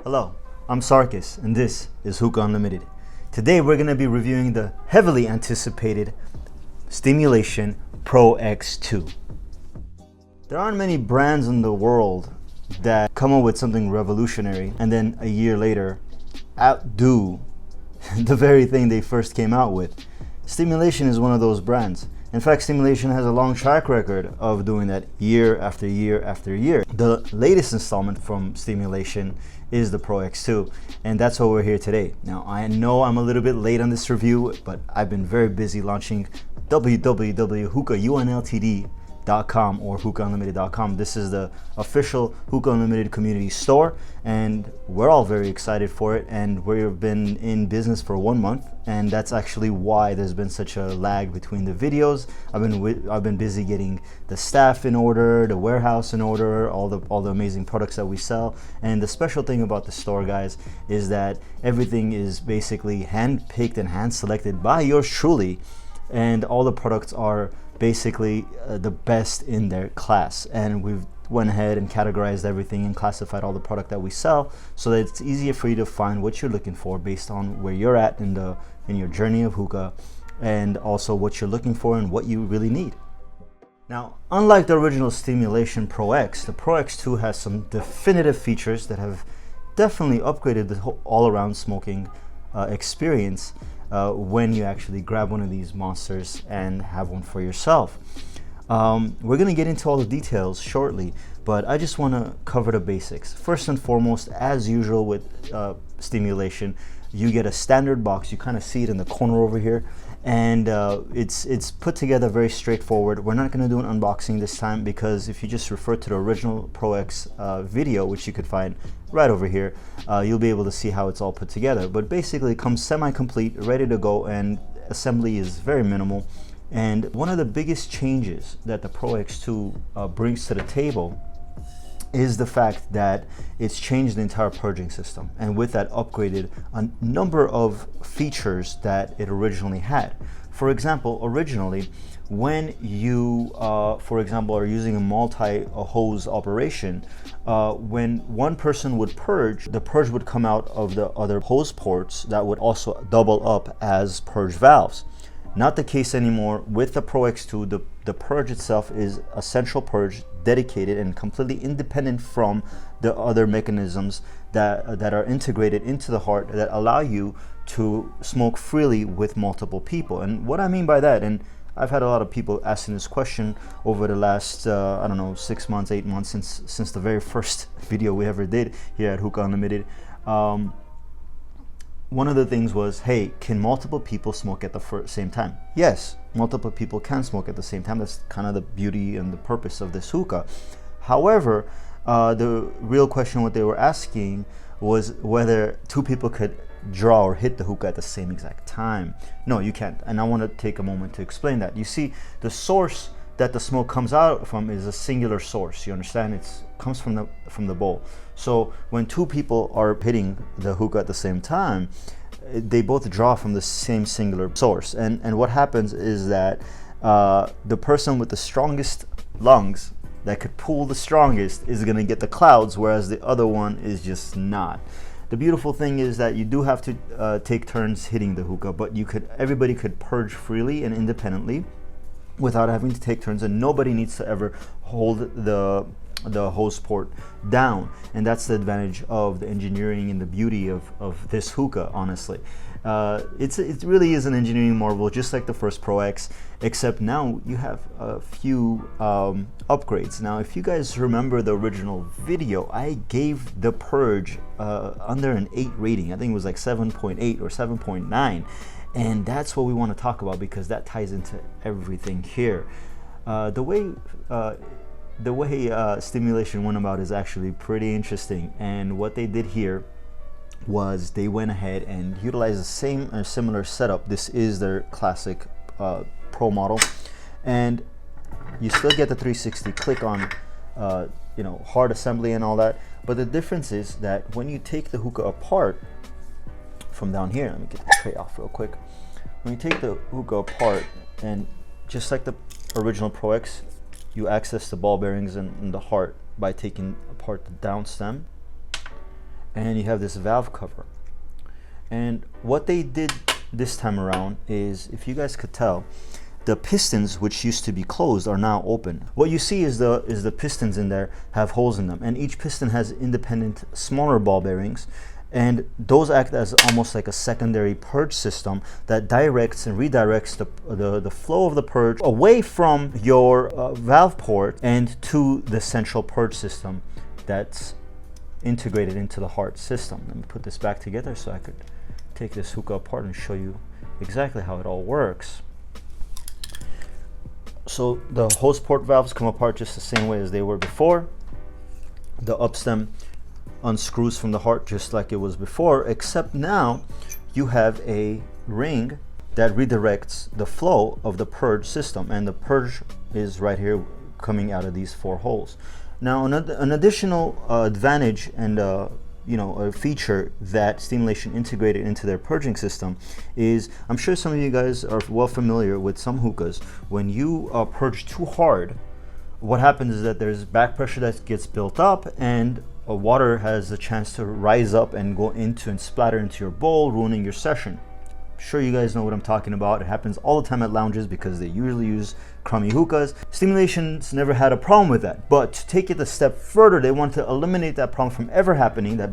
Hello, I'm Sarkis, and this is Hookah Unlimited. Today we're going to be reviewing the heavily anticipated Steamulation Pro X2. There aren't many brands in the world that come up with something revolutionary and then a year later outdo the very thing they first came out with. Steamulation is one of those brands. In fact, Steamulation has a long track record of doing that year after year after year. The latest installment from Steamulation is the Pro X2, and that's why we're here today. Now, I know I'm a little bit late on this review, but I've been very busy launching www.hookahunltd.com or hookahunlimited.com. This is the official Hookah Unlimited community store, and we're all very excited for it. And we've been in business for 1 month, and that's actually why there's been such a lag between the videos. I've been busy getting the staff in order, the warehouse in order, all the amazing products that we sell. And the special thing about the store, guys, is that everything is basically hand-picked and hand-selected by yours truly, and all the products are basically the best in their class. And we've went ahead and categorized everything and classified all the product that we sell so that it's easier for you to find what you're looking for based on where you're at in your journey of hookah, and also what you're looking for and what you really need. Now, unlike the original Steamulation Pro X, the Pro X2 has some definitive features that have definitely upgraded the whole all-around smoking experience when you actually grab one of these monsters and have one for yourself. We're going to get into all the details shortly, but I just want to cover the basics. First and foremost, as usual with Steamulation, you get a standard box. You kind of see it in the corner over here, and it's put together very straightforward. We're not going to do an unboxing this time, because if you just refer to the original Pro X video, which you could find right over here, you'll be able to see how it's all put together. But basically it comes semi-complete, ready to go, and assembly is very minimal. And one of the biggest changes that the Pro X2 brings to the table is the fact that it's changed the entire purging system, and with that upgraded a number of features that it originally had. For example, originally when you for example are using a multi-hose operation, when one person would purge, the purge would come out of the other hose ports that would also double up as purge valves. Not the case anymore with the Pro X2. The purge itself is a central purge, dedicated and completely independent from the other mechanisms that are integrated into the heart that allow you to smoke freely with multiple people. And what I mean by that, and I've had a lot of people asking this question over the last, I don't know, 6 months, 8 months, since the very first video we ever did here at Hookah Unlimited. One of the things was, hey, can multiple people smoke at the same time? Yes, multiple people can smoke at the same time. That's kind of the beauty and the purpose of this hookah. However, the real question what they were asking was whether 2 people could draw or hit the hookah at the same exact time. No, you can't. And I want to take a moment to explain that. You see, the source that the smoke comes out from is a singular source. You understand? It comes from the bowl. So when 2 people are hitting the hookah at the same time, they both draw from the same singular source. And what happens is that the person with the strongest lungs that could pull the strongest is going to get the clouds, whereas the other one is just not. The beautiful thing is that you do have to take turns hitting the hookah, but everybody could purge freely and independently without having to take turns, and nobody needs to ever hold the hose port down. And that's the advantage of the engineering and the beauty of this hookah, honestly. It really is an engineering marvel, just like the first Pro X, except now you have a few upgrades. Now, if you guys remember the original video, I gave the Purge under an 8 rating. I think it was like 7.8 or 7.9. And that's what we want to talk about, because that ties into everything here. The way Steamulation went about is actually pretty interesting. And what they did here was they went ahead and utilized the same or similar setup. This is their classic Pro model, and you still get the 360 click on hard assembly and all that. But the difference is that when you take the hookah apart from down here, let me get the tray off real quick. When you take the hookah apart, and just like the original Pro X, you access the ball bearings and the heart by taking apart the down stem, and you have this valve cover. And what they did this time around is, if you guys could tell, the pistons, which used to be closed, are now open. What you see is the pistons in there have holes in them, and each piston has independent smaller ball bearings, and those act as almost like a secondary purge system that directs and redirects the flow of the purge away from your valve port and to the central purge system that's integrated into the heart system. Let me put this back together so I could take this hookah apart and show you exactly how it all works. So the hose port valves come apart just the same way as they were before. The upstem unscrews from the heart just like it was before, except now you have a ring that redirects the flow of the purge system, and the purge is right here coming out of these 4 holes. Now an additional advantage and a feature that Steamulation integrated into their purging system is, I'm sure some of you guys are well familiar with some hookahs. When you purge too hard, what happens is that there's back pressure that gets built up, and water has a chance to rise up and go into and splatter into your bowl, ruining your session. I'm sure you guys know what I'm talking about. It happens all the time at lounges because they usually use crummy hookahs. Steamulation's never had a problem with that, but to take it a step further, they want to eliminate that problem from ever happening, that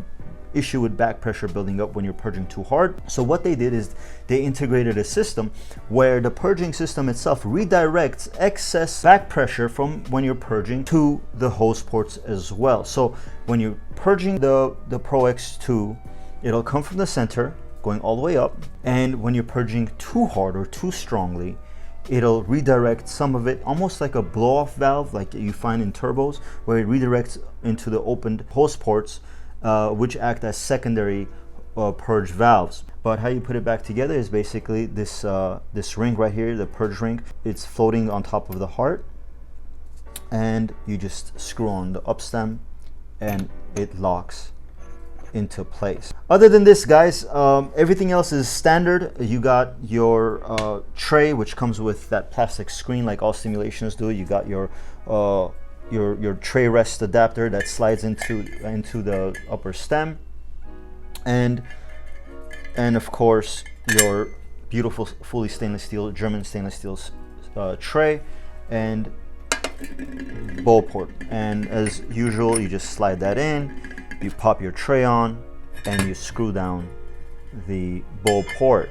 issue with back pressure building up when you're purging too hard. So what they did is they integrated a system where the purging system itself redirects excess back pressure from when you're purging to the hose ports as well. So when you're purging the Pro X2, it'll come from the center going all the way up, and when you're purging too hard or too strongly, it'll redirect some of it, almost like a blow-off valve like you find in turbos, where it redirects into the opened hose ports, which act as secondary purge valves. But how you put it back together is basically this this ring right here, the purge ring. It's floating on top of the heart, and you just screw on the upstem and it locks into place. Other than this, guys, everything else is standard. You got your tray, which comes with that plastic screen like all Steamulations do. You got your tray rest adapter that slides into the upper stem, and of course your beautiful fully stainless steel, German stainless steel tray and bowl port. And as usual, you just slide that in, you pop your tray on, and you screw down the bowl port.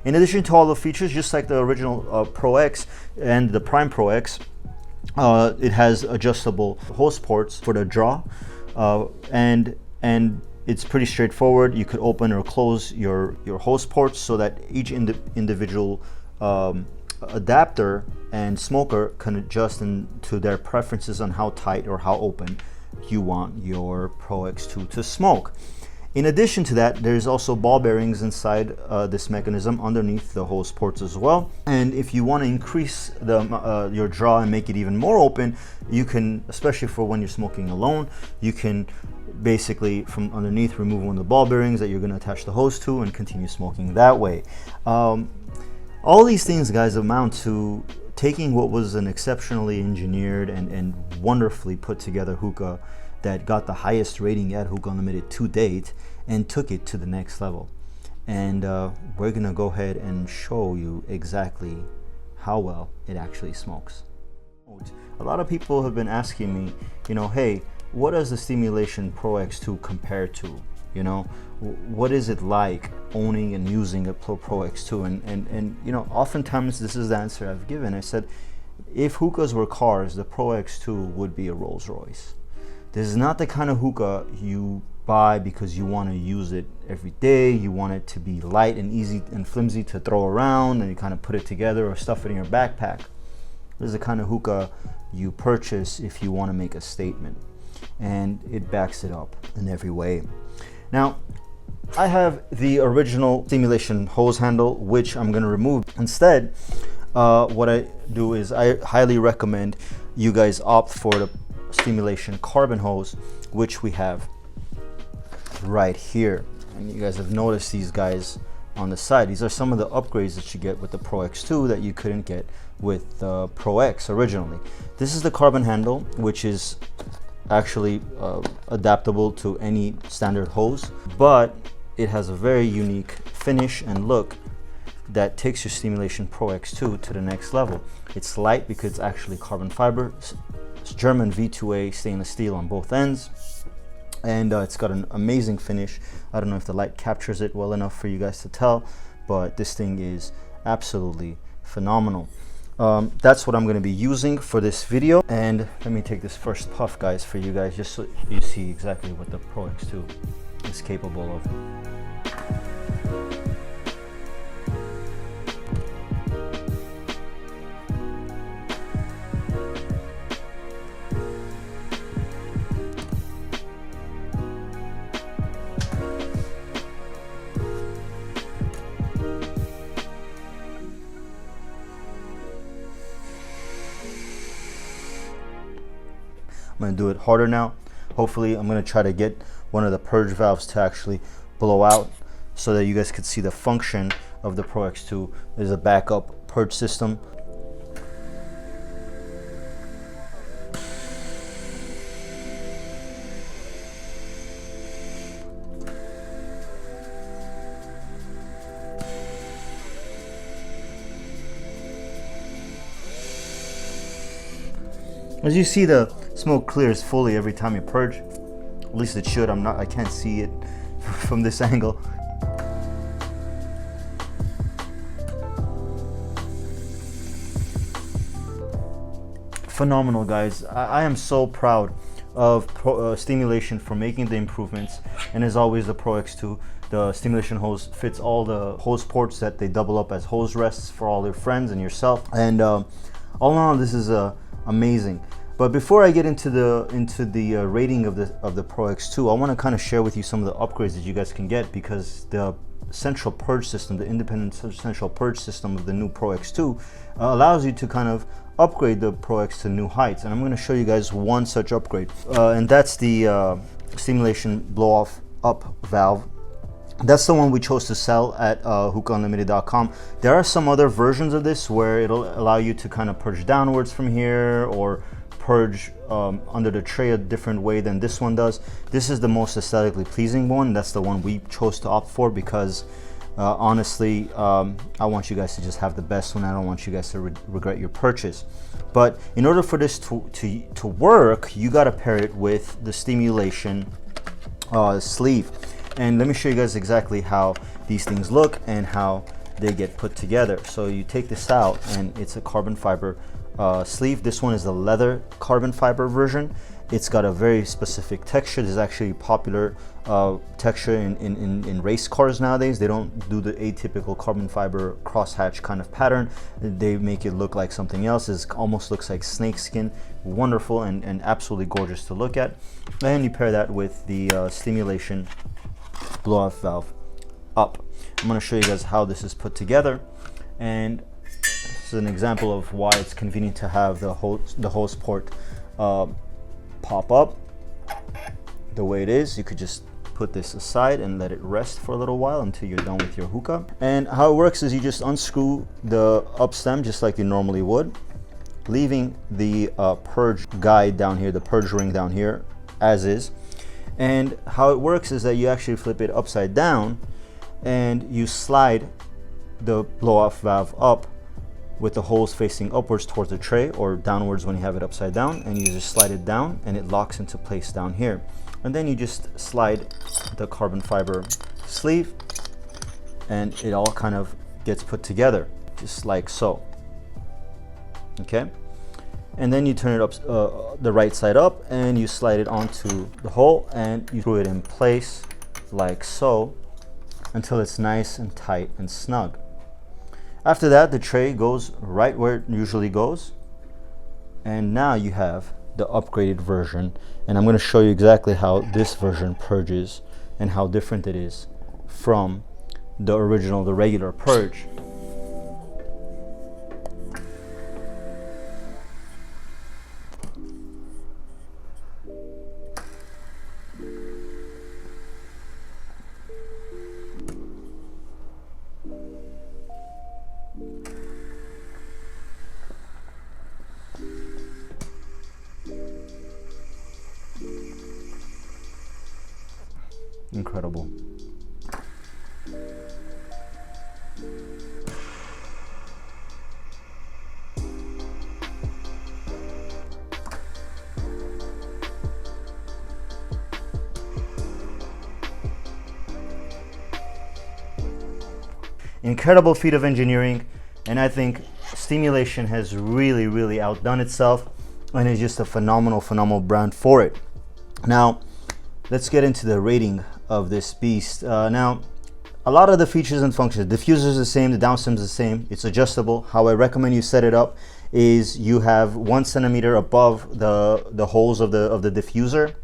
In addition to all the features, just like the original Pro X and the Prime Pro X, it has adjustable hose ports for the draw, and it's pretty straightforward. You could open or close your hose ports so that each individual adapter and smoker can adjust to their preferences on how tight or how open you want your Pro X2 to smoke. In addition to that, there's also ball bearings inside this mechanism underneath the hose ports as well. And if you want to increase your draw and make it even more open, you can, especially for when you're smoking alone, you can basically from underneath remove one of the ball bearings that you're going to attach the hose to and continue smoking that way. All these things, guys, amount to taking what was an exceptionally engineered and wonderfully put together hookah that got the highest rating at Hookah Unlimited to date and took it to the next level. And we're gonna go ahead and show you exactly how well it actually smokes. A lot of people have been asking me, hey, what does the Steamulation Pro X2 compare to? What is it like owning and using a Pro X2? And oftentimes this is the answer I've given. I said, if hookahs were cars, the Pro X2 would be a Rolls Royce. This is not the kind of hookah you buy because you want to use it every day. You want it to be light and easy and flimsy to throw around, and you kind of put it together or stuff it in your backpack. This is the kind of hookah you purchase if you want to make a statement, and it backs it up in every way. Now, I have the original Steamulation hose handle, which I'm going to remove. Instead, what I do is I highly recommend you guys opt for the Steamulation carbon hose, which we have right here. And you guys have noticed these guys on the side. These are some of the upgrades that you get with the Pro X2 that you couldn't get with the Pro X originally. This is the carbon handle, which is actually adaptable to any standard hose, but it has a very unique finish and look that takes your Steamulation Pro X2 to the next level. It's light because it's actually carbon fiber. It's German V2A stainless steel on both ends, and it's got an amazing finish. I don't know if the light captures it well enough for you guys to tell, but this thing is absolutely phenomenal. That's what I'm going to be using for this video. And let me take this first puff, guys, for you guys, just so you see exactly what the Pro X2 is capable of. I'm going to do it harder now. Hopefully I'm going to try to get one of the purge valves to actually blow out so that you guys could see the function of the Pro X2. There's a backup purge system. As you see, the smoke clears fully every time you purge. At least it should. I can't see it from this angle. Phenomenal, guys. I am so proud of Steamulation for making the improvements. And as always, the Pro X2, the Steamulation hose fits all the hose ports that they double up as hose rests for all your friends and yourself. And all in all, this is amazing. But before I get into the rating of the Pro X2, I want to kind of share with you some of the upgrades that you guys can get, because the central purge system, the independent central purge system of the new Pro X2 allows you to kind of upgrade the Pro X to new heights. And I'm going to show you guys one such upgrade, and that's the Steamulation blow-off up valve. That's the one we chose to sell at hookahunlimited.com. There are some other versions of this where it'll allow you to kind of purge downwards from here, or purge under the tray a different way than this one does. This is the most aesthetically pleasing one. That's the one we chose to opt for because honestly, I want you guys to just have the best one. I don't want you guys to regret your purchase. But in order for this to work, you got to pair it with the Steamulation sleeve. And let me show you guys exactly how these things look and how they get put together. So you take this out, and it's a carbon fiber sleeve. This one is the leather carbon fiber version. It's got a very specific texture. This is actually a popular texture in race cars nowadays. They don't do the atypical carbon fiber crosshatch kind of pattern. They make it look like something else. It almost looks like snake skin. Wonderful and absolutely gorgeous to look at. And you pair that with the Steamulation blow-off valve up. I'm going to show you guys how this is put together, and this is an example of why it's convenient to have the hose port pop up the way it is. You could just put this aside and let it rest for a little while until you're done with your hookah. And how it works is you just unscrew the up stem just like you normally would, leaving the purge guide down here, the purge ring down here as is. And how it works is that you actually flip it upside down and you slide the blow-off valve up with the hose facing upwards towards the tray, or downwards when you have it upside down, and you just slide it down and it locks into place down here. And then you just slide the carbon fiber sleeve and it all kind of gets put together just like so. Okay, and then you turn it up the right side up and you slide it onto the hole and you screw it in place like so until it's nice and tight and snug. After that, the tray goes right where it usually goes, and now you have the upgraded version. And I'm going to show you exactly how this version purges and how different it is from the original, the regular purge. Incredible. Incredible feat of engineering, and I think Steamulation has really outdone itself, and is just a phenomenal brand for it. Now, let's get into the rating of this beast. Now, a lot of the features and functions, the diffuser is the same, the downstem is the same, it's adjustable. How I recommend you set it up is you have 1 centimeter above the holes of the diffuser.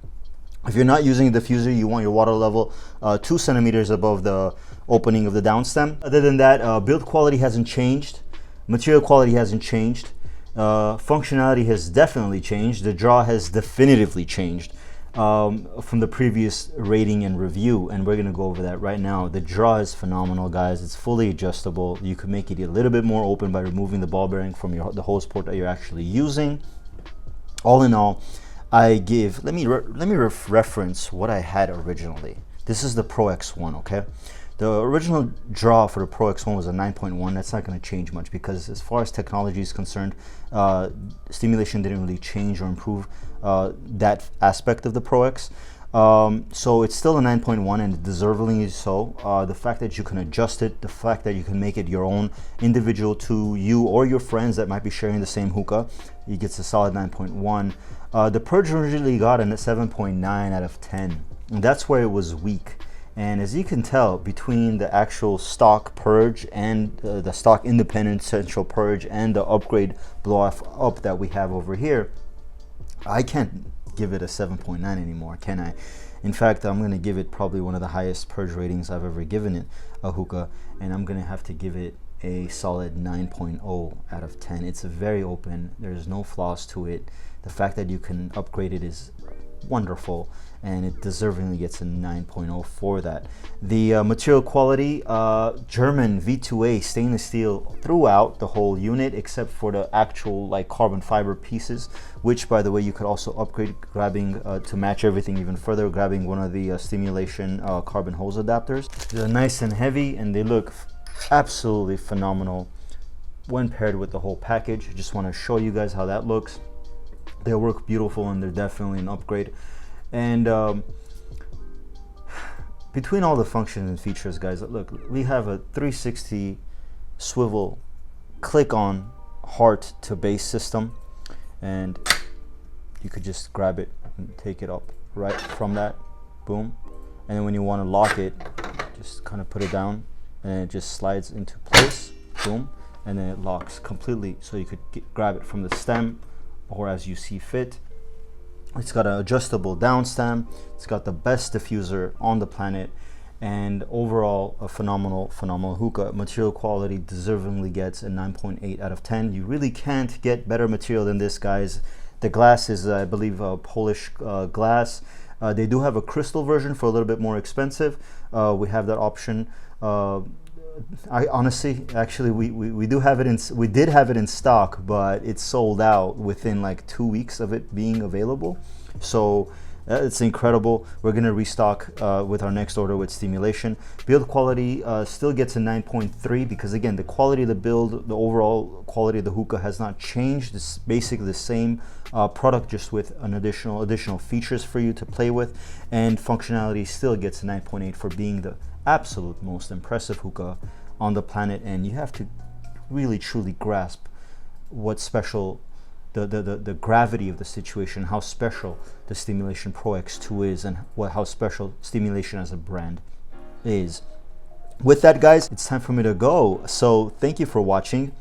If you're not using a diffuser, you want your water level 2 centimeters above the opening of the downstem. Other than that, build quality hasn't changed, material quality hasn't changed, functionality has definitely changed, the draw has definitively changed from the previous rating and review, and we're going to go over that right now. The draw is phenomenal, guys. It's fully adjustable. You can make it a little bit more open by removing the ball bearing from the hose port that you're actually using. All in all, I give, let me reference what I had originally. This is the Pro X1, okay? The original draw for the Pro X1 was a 9.1. That's not going to change much because as far as technology is concerned, Steamulation didn't really change or improve that aspect of the Pro X. So it's still a 9.1, and deservedly so. The fact that you can adjust it, the fact that you can make it your own, individual to you or your friends that might be sharing the same hookah, it gets a solid 9.1. The Purge originally got a 7.9 out of 10, and that's where it was weak. And as you can tell, between the actual stock Purge and the stock independent central Purge and the upgrade blow off up that we have over here, I can't give it a 7.9 anymore, can I? In fact, I'm going to give it probably one of the highest Purge ratings I've ever given it, a hookah, and I'm going to have to give it a solid 9.0 out of 10. It's very open. There's no flaws to it. The fact that you can upgrade it is wonderful, and it deservingly gets a 9.0 for that. The material quality, German V2A stainless steel throughout the whole unit, except for the actual like carbon fiber pieces, which by the way you could also upgrade, grabbing to match everything even further, grabbing one of the Steamulation carbon hose adapters. They're nice and heavy, and they look absolutely phenomenal when paired with the whole package. I just want to show you guys how that looks. They work beautiful, and they're definitely an upgrade. And between all the functions and features, guys, look, we have a 360 swivel click-on heart to base system, and you could just grab it and take it up right from that, boom. And then when you want to lock it, just kind of put it down, and it just slides into place, boom, and then it locks completely, so you could grab it from the stem or as you see fit. It's got an adjustable down stem, it's got the best diffuser on the planet, and overall a phenomenal hookah. Material quality deservingly gets a 9.8 out of 10. You really can't get better material than this, guys. The glass is I believe a Polish glass. They do have a crystal version for a little bit more expensive. We have that option. I honestly, actually, we did have it in stock, but it's sold out within like 2 weeks of it being available. So it's incredible. We're gonna restock with our next order with Steamulation. Build quality still gets a 9.3 because again, the quality of the build, the overall quality of the hookah has not changed. It's basically the same product, just with an additional features for you to play with, and functionality still gets a 9.8 for being the absolute most impressive hookah on the planet. And you have to really truly grasp what's special, the gravity of the situation, how special the Steamulation Pro X2 is, and how special Steamulation as a brand is. With that, guys, it's time for me to go. So thank you for watching,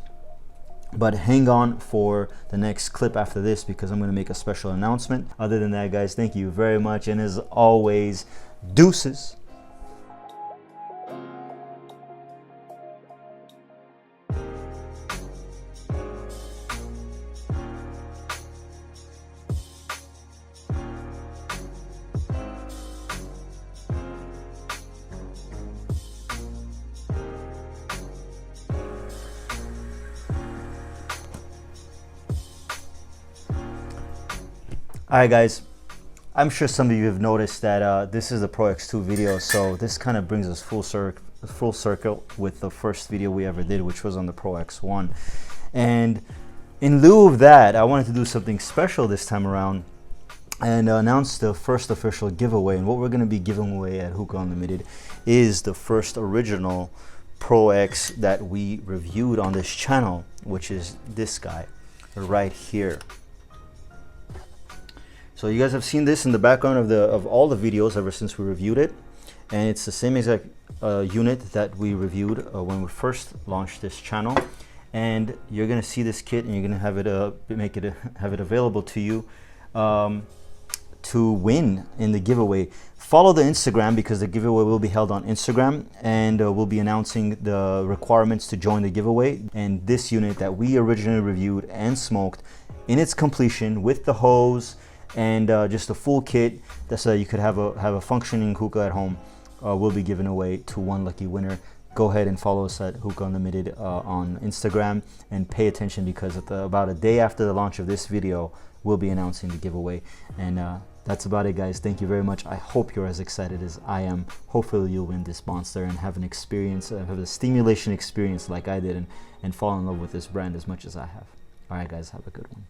but hang on for the next clip after this because I'm going to make a special announcement. Other than that, guys, thank you very much, and as always, deuces. All right, guys, I'm sure some of you have noticed that this is the Pro X2 video, so this kind of brings us full circle with the first video we ever did, which was on the Pro X1. And in lieu of that, I wanted to do something special this time around and announce the first official giveaway. And what we're going to be giving away at Hookah Unlimited is the first original Pro X that we reviewed on this channel, which is this guy right here. So you guys have seen this in the background of all the videos ever since we reviewed it, and it's the same exact unit that we reviewed when we first launched this channel. And you're gonna see this kit, and you're gonna have it have it available to you to win in the giveaway. Follow the Instagram, because the giveaway will be held on Instagram, and we'll be announcing the requirements to join the giveaway. And this unit that we originally reviewed and smoked in its completion with the hose and just a full kit, that's so you could have a functioning hookah at home, will be given away to one lucky winner. Go ahead and follow us at Hookah Unlimited on Instagram, and pay attention, because about a day after the launch of this video, we'll be announcing the giveaway. And that's about it, guys. Thank you very much. I hope you're as excited as I am. Hopefully you'll win this monster and have an experience, have a Steamulation experience like I did, and fall in love with this brand as much as I have. All right, guys, have a good one.